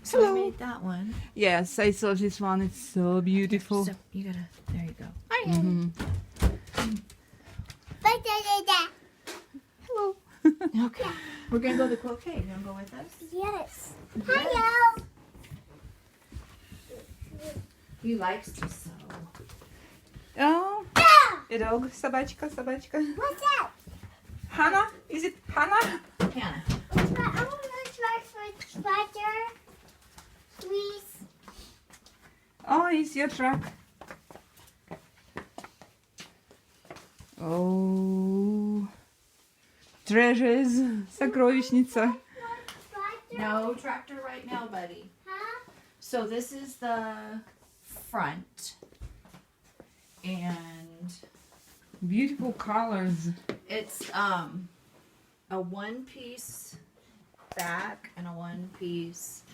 So I made that one. Yes, I saw this one. It's so beautiful. So you gotta, there you go. Hi. Mhm. Hello. Okay. We're gonna go to the Quilt Cave. You wanna go with us? Yes. Yes. Hello. He likes to sew. Oh, dog, собачка, собачка. What's that? Hannah? Is it Hannah? Hannah. I want to try for spider. Please. Oh, it's your truck. Oh, treasures, сокровищница. No tractor right now, buddy. Huh? So this is the front. And Beautiful colors. it's a one-piece back and a one-piece.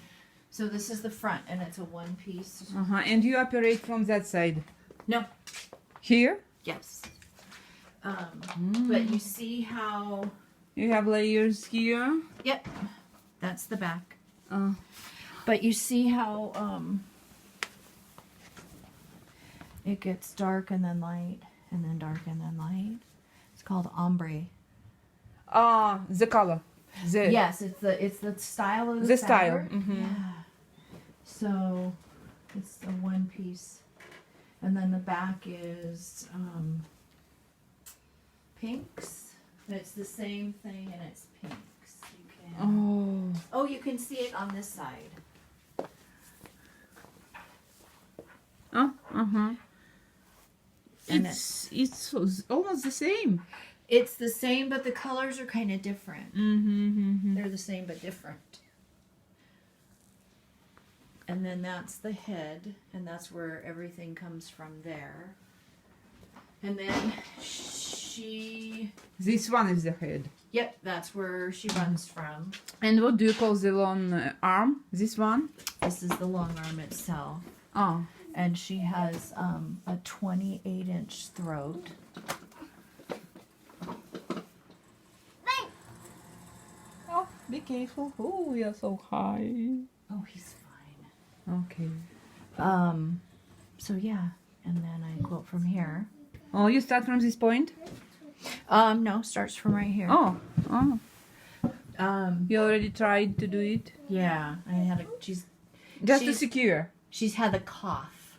So this is the front, and it's a one-piece. And you operate from that side. No. Here? Yes. But you see how? You have layers here. Yep. That's the back. Oh. But you see how it gets dark and then light, and then dark and then light. It's called ombre. The color. The Yes, it's the style of The style. fabric. Mhm. Yeah. So it's a one piece, and then the back is pinks. It's the same thing, and it's pinks. You can. Oh, you can see it on this side. And It's almost the same. it's the same, but the colors are kind of different. They're the same but different. And then that's the head, and that's where everything comes from there. And then This one is the head. yep, that's where she runs from. And what do you call the long arm? This one? This is the long arm itself. Oh. And she has a 28-inch throat. Oh, be careful. Oh, we are so high. Oh, he's fine. Okay. So yeah, and then I quilt from here. Oh, you start from this point? No, starts from right here. Oh. Um, You already tried to do it? yeah, I had a, Just to She's- secure. she's had a cough,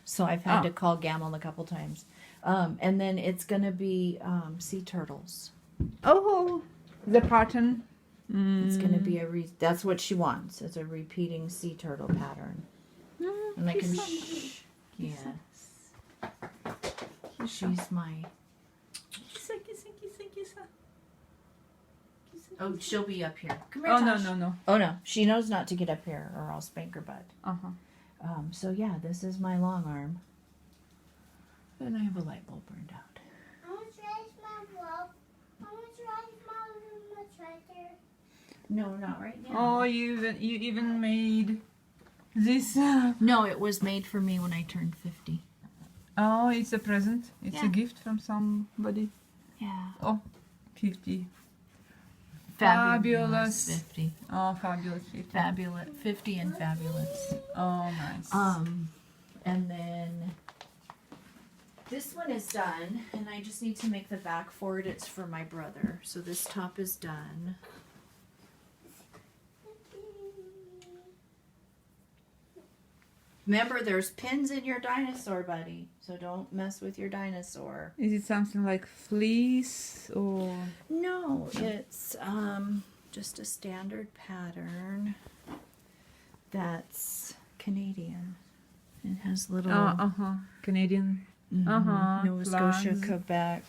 so I've had to call Gamel a couple times. And then it's gonna be sea turtles. Oh, the pattern. It's gonna be that's what she wants. It's a repeating sea turtle pattern. And I can yes. She's my oh, she'll be up here. Come here, Oh, no, Tosh. no. Oh no, she knows not to get up here or I'll spank her butt. Uh-huh. So yeah, this is my long arm. And I have a light bulb burned out. I want to try my rope. I want to try my tractor. No, not right now. Oh, you even made this. No, it was made for me when I turned 50. Oh, it's a present. It's Yeah. a gift from somebody. Yeah. Oh, 50. Fabulous. Fabulous. 50. Oh, fabulous. 50. Fabulous. 50 and fabulous. Oh, nice. And then this one is done, and I just need to make the back for it. It's for my brother. So this top is done. Remember, there's pins in your dinosaur, buddy. So don't mess with your dinosaur. Is it something like fleece or? No, it's just a standard pattern that's Canadian. It has little Canadian. Nova Scotia, flags. Quebec,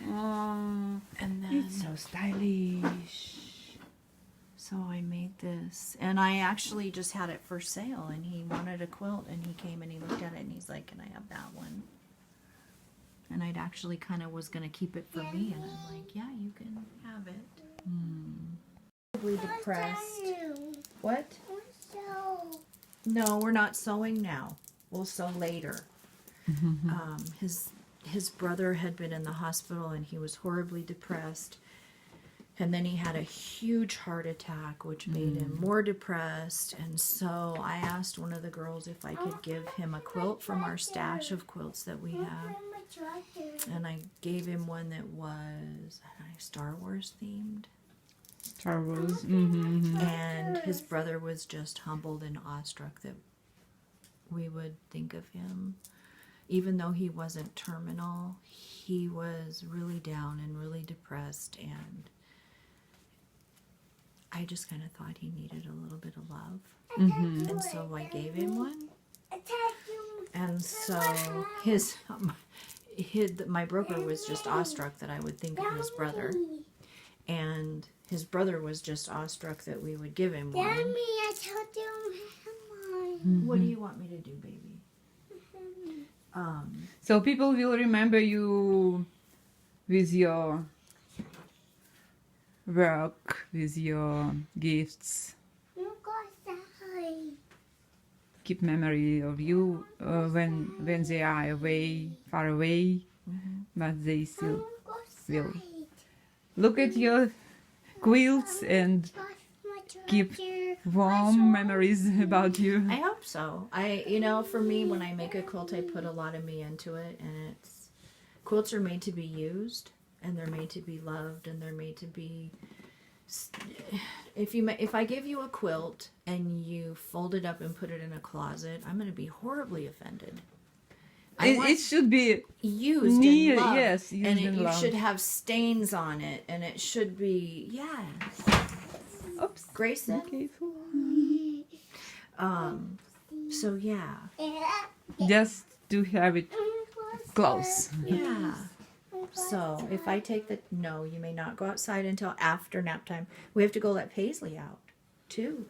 Oh, and then it's so stylish. so I made this, and I actually just had it for sale, and he wanted a quilt, and he came and he looked at it, and he's like, "Can I have that one?" And I'd actually kind of was gonna keep it for me, and I'm like, "Yeah, you can have it." Probably depressed. What? So, No, we're not sewing now. We'll sew later. His brother had been in the hospital and he was horribly depressed. And then he had a huge heart attack, which made him more depressed. And so I asked one of the girls if I could give him a quilt from our stash of quilts that we have. And I gave him one that was, I don't know, Star Wars themed. Star Wars. And his brother was just humbled and awestruck that we would think of him. Even though he wasn't terminal, he was really down and really depressed, and I just kind of thought he needed a little bit of love. And so I gave him one. And so my broker was just awestruck that I would think of his brother. And his brother was just awestruck that we would give him one. I told you What do you want me to do, baby? So people will remember you with your work, with your gifts. Keep memory of you when they are away, far away, but they still will look at your quilts and keep warm memories about you. I hope so. For me, when I make a quilt, I put a lot of me into it, and quilts are made to be used, and they're made to be loved, and they're made to be. If I give you a quilt and you fold it up and put it in a closet, I'm going to be horribly offended. It should be used near, and loved, yes, used and and you loved. should have stains on it, and it should be Oops. Grayson. Careful. So yeah. Just to have it close. Yeah. So if I take no, you may not go outside until after nap time. We have to go let Paisley out too.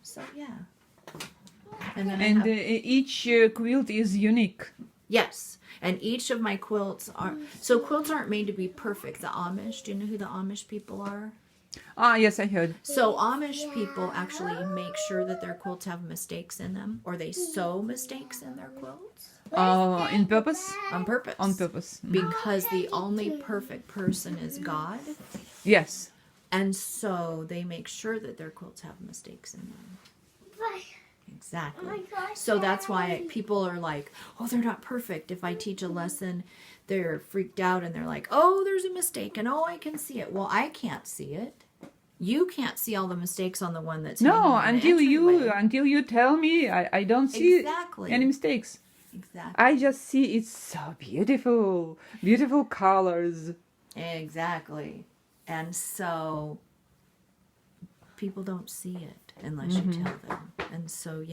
So yeah. And then And each quilt is unique. yes. And each of my quilts quilts aren't made to be perfect. The Amish, do you know who the Amish people are? Ah, yes, I heard. So Amish people actually make sure that their quilts have mistakes in them, or they sew mistakes in their quilts. In purpose? On purpose. On purpose. Because the only perfect person is God. Yes. And so they make sure that their quilts have mistakes in them. Exactly. So that's why people are like, oh, they're not perfect. If I teach a lesson, they're freaked out and they're like, oh, there's a mistake and oh, I can see it. Well, I can't see it. You can't see all the mistakes on the one that's No, hanging in the until you tell me, I don't see Exactly. any mistakes. Exactly. I just see it's so beautiful. Beautiful colors. Exactly. And so people don't see it unless you tell them. And so,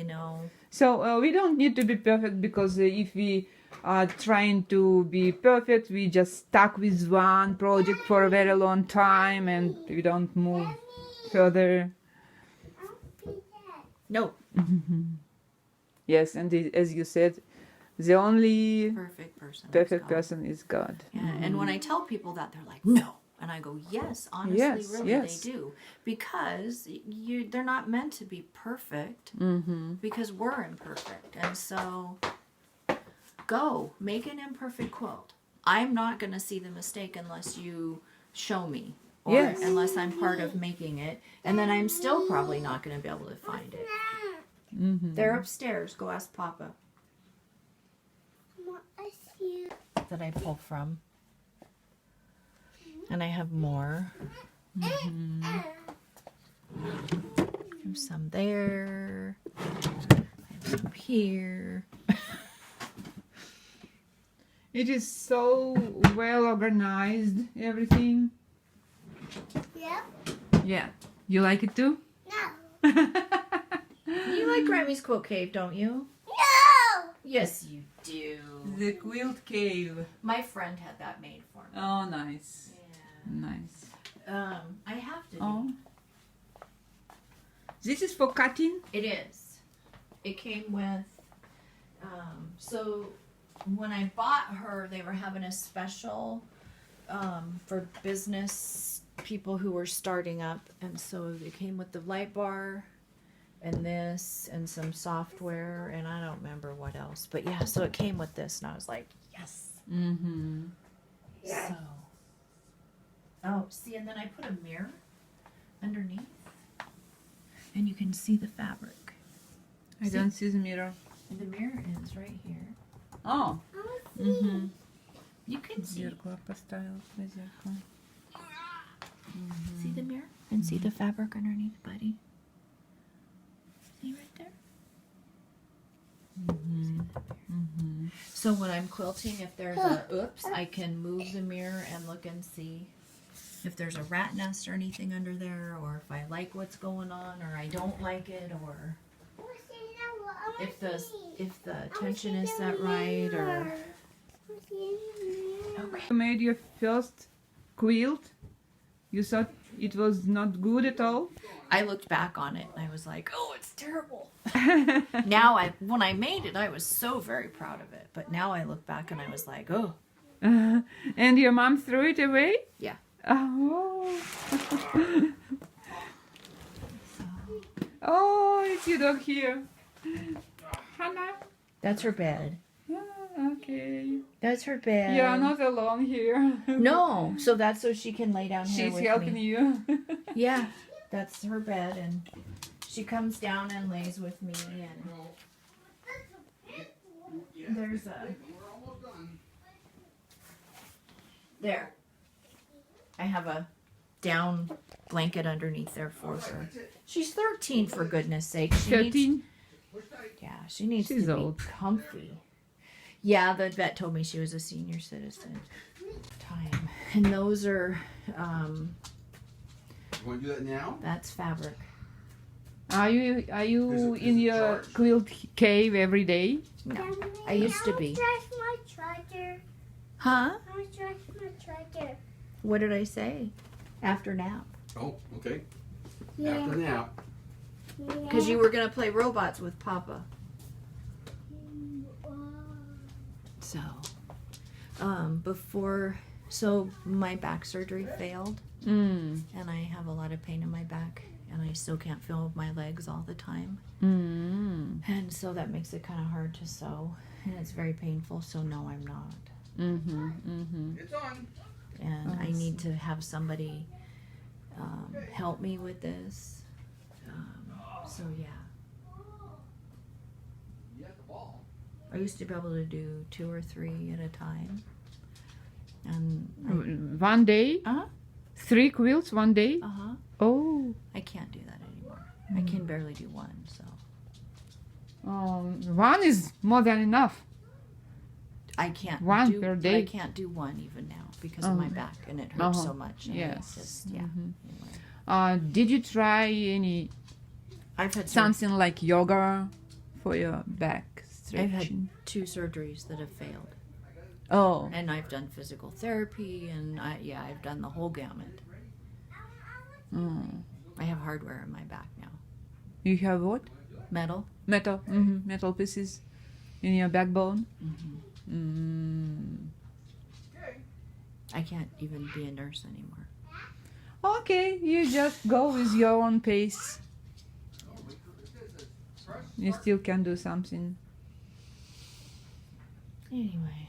So we don't need to be perfect, because if we are trying to be perfect, we just stuck with one project for a very long time and we don't move further. no. Yes, and as you said, the only Perfect person. person is God. Yeah. And when I tell people that, they're like, no. And I go, yes, honestly, Yes, really, yes. they do. Because they're not meant to be perfect. Because we're imperfect. And so, go, make an imperfect quilt. I'm not going to see the mistake unless you show me. Or Yes. unless I'm part of making it. And then I'm still probably not going to be able to find it. They're upstairs. Go ask Papa. That I pulled from. And I have more. There's some there. I have some here. It is so well organized, everything. Yep. Yeah. You like it too? No. You like Grammy's Quilt Cave, don't you? No. Yes, you do. The Quilt Cave. My friend had that made for me. Oh, nice. Yeah. Nice. I have to. Oh. This is for cutting? It is. It came with. So when I bought her, they were having a special for business people who were starting up, and so it came with the light bar and this and some software, and I don't remember what else, but yeah, so it came with this, and I was like, yes. Mm-hmm. So Oh, see, and then I put a mirror underneath, and you can see the fabric. I don't see the mirror. And the mirror is right here. Oh. Угу. You can see Зеркало поставил на зеркало. see the mirror and see the fabric underneath, buddy. See right there. So when I'm quilting, if there's a oops, I can move the mirror and look and see if there's a rat nest or anything under there, or if I like what's going on, or I don't like it, or if the tension is set right, or You made your first quilt. You thought it was not good at all. I looked back on it and I was like, oh, it's terrible. Now when I made it, I was so very proud of it. But now I look back and I was like, oh. And your mom threw it away? Yeah. Oh. Oh, it's your dog here. Hannah. That's her bed. Yeah, okay. That's her bed. You're not alone here. No, so that's so she can lay down here She's with helping me. you. Yeah, that's her bed, and she comes down and lays with me. And there's a there. I have a down blanket underneath there for her. She's 13, for goodness sake. She 13? she needs She's to be old. comfy. Yeah, the vet told me she was a senior citizen. Time. And those are, You want to do that now? that's fabric. Are you Is in it your charged? quilt cave every day? No, I used to be. Drive my tractor. Huh? I was drive my tractor. What did I say? After nap. Oh, okay. Yeah. After nap. Because you were going to play robots with Papa. So, so my back surgery failed, Mm. and I have a lot of pain in my back, and I still can't feel my legs all the time. Mm. And so that makes it kind of hard to sew, and it's very painful, so no, I'm not. Mm-hmm. Mm-hmm. It's on. And Oh, I I need to have somebody help me with this. So yeah, You got the ball. I used to be able to do 2 or 3 at a time. And One day? Uh-huh. 3 quilts one day? uh-huh, Oh. I can't do that anymore. I can barely do 1, so. One is more than enough. I can't One do per I day? can't do 1 even now because of my back, and it hurts so much. And Yes. it's just, yeah. Mhm. Anyway. Did you try any I've had something like yoga for your back I've stretching? had 2 surgeries that have failed, Oh. and I've done physical therapy, and I've done the whole gamut. Mm. I have hardware in my back now. You have what? Metal. Metal. Mm-hmm. Metal pieces in your backbone. I can't even be a nurse anymore. Okay, you just go with your own pace. You still can do something. Anyway,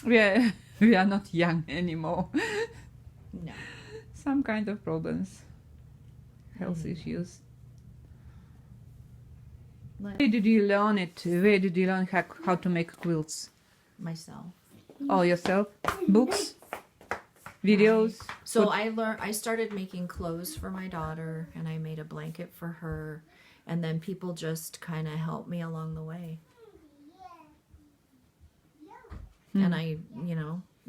We are not young anymore. no. Some kind of problems, health issues. Let Where did you learn it? Where did you learn how to make quilts? myself. Oh, yourself? Books? Videos? So I started making clothes for my daughter, and I made a blanket for her, and then people just kind of helped me along the way. And I,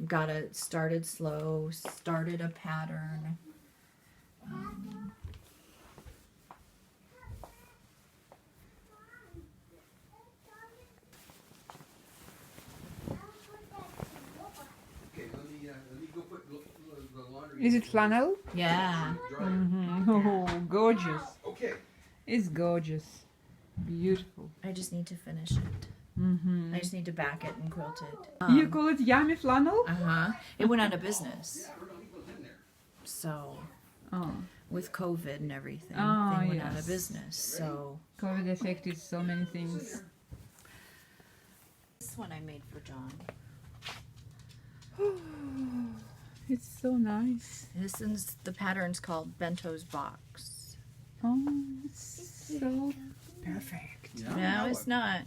got it started slow, started a pattern. Okay, let me go put the laundry. Is it flannel? Yeah. Dryer. Oh, gorgeous. Okay. It's gorgeous. Beautiful. I just need to finish it. Mm-hmm. I just need to back it and quilt it. You call it yummy flannel? Uh-huh. It went out of business. Everybody goes in there. So Oh, with COVID and everything, Oh, they went out yes. of business. So COVID affected so many things. this one I made for John. It's so nice. This is the pattern's called Bento's Box. Oh, it's so perfect. Yeah, No, I it's know not.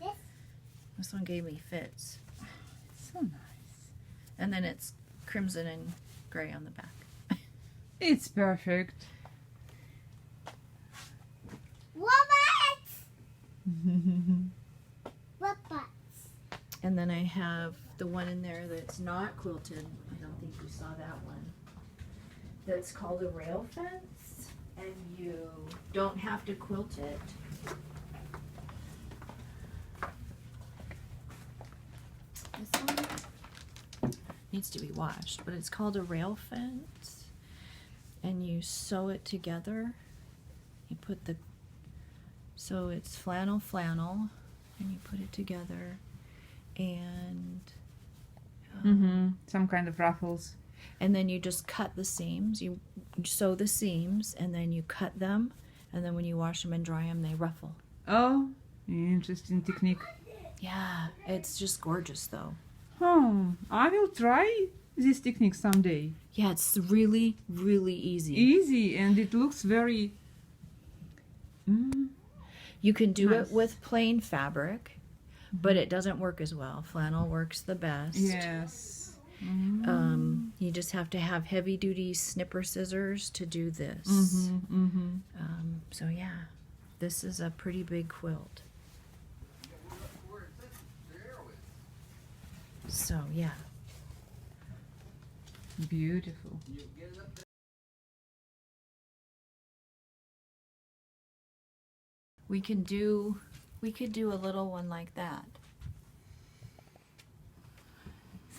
This? This one gave me fits. So nice. And then it's crimson and gray on the back. It's perfect. Robots! Robots. And then I have the one in there that's not quilted. I don't think you saw that one. That's called a rail fence. And you don't have to quilt it. This one needs to be washed, but it's called a rail fence. And you sew it together. You put the, so it's flannel, and you put it together. And Some kind of ruffles. and then you just cut the seams. You sew the seams, and then you cut them, and then when you wash them and dry them, they ruffle. Oh, interesting technique. Yeah, it's just gorgeous, though. Oh, I will try this technique someday. Yeah, it's really, really easy. Easy, and it looks very. You can do Nice. it with plain fabric, but it doesn't work as well. Flannel works the best. Yes. You just have to have heavy-duty snipper scissors to do this. So yeah, this is a pretty big quilt. where it says the arrow is. So yeah. Beautiful. You get it up there. We could do a little one like that.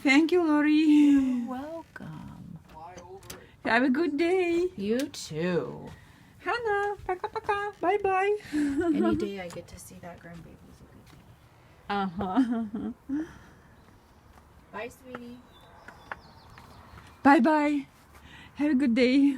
Thank you, Lori. Welcome. Fly over it. Have a good day. You too. Hannah, paka. Bye bye. Any day I get to see that grandbaby is a good day. Uh-huh. Bye, sweetie. Bye bye. Have a good day.